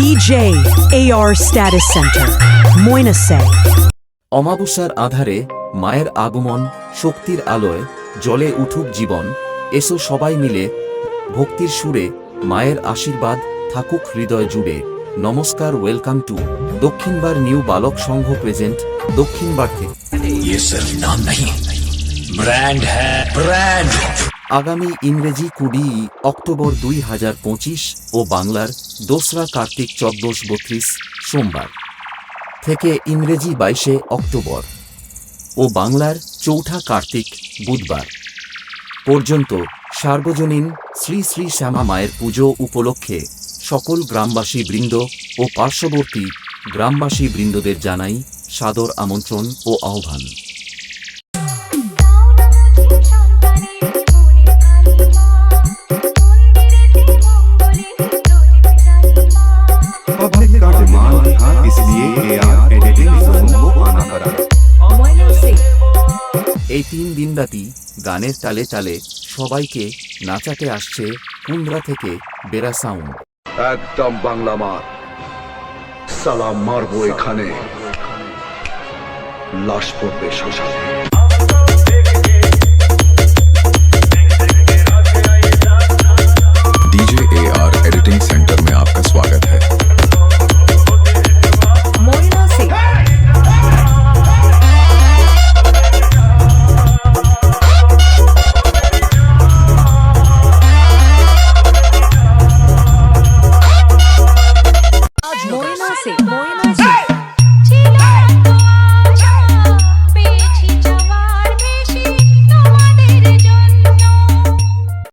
DJ AR Status Center, Moinase. অমাবস্যার আধারে মায়ের আগমন, শক্তির আলোয় জলে উঠুক জীবন। এসো সবাই মিলে ভক্তির সুরে মায়ের আশীর্বাদ থাকুক হৃদয় জুড়ে। নমস্কার, ওয়েলকাম টু দক্ষিণবার নিউ বালক সংঘ প্রেজেন্ট দক্ষিণবার থেকে। ये सिर्फ नाम नहीं, ब्रांड है, ब्रांड। আগামী ইংরেজি 20 অক্টোবর 2025 ও বাংলার 2রা কার্তিক 1432 সোমবার থেকে ইংরেজি 22 অক্টোবর ও বাংলার 4ঠা কার্তিক বুধবার পর্যন্ত সার্বজনীন শ্রী শ্রী শ্যামা মায়ের পুজো উপলক্ষে সকল গ্রামবাসী বৃন্দ ও পার্শ্ববর্তী গ্রামবাসী বৃন্দদের জানাই সাদর আমন্ত্রণ ও আহ্বান। पब्लिक का डिमांड था, इसलिए AR एडिटिंग फिल्म को आना पड़ा। এই 3 দিনব্যাপী গানের তালে তালে সবাইকে নাচাতে আসছে কুন্দ্রা থেকে বেরা সাউন্ড। একদম বাংলা মার, সালাম মারবো এখানে, লাশ পড়বে শ্মশানে।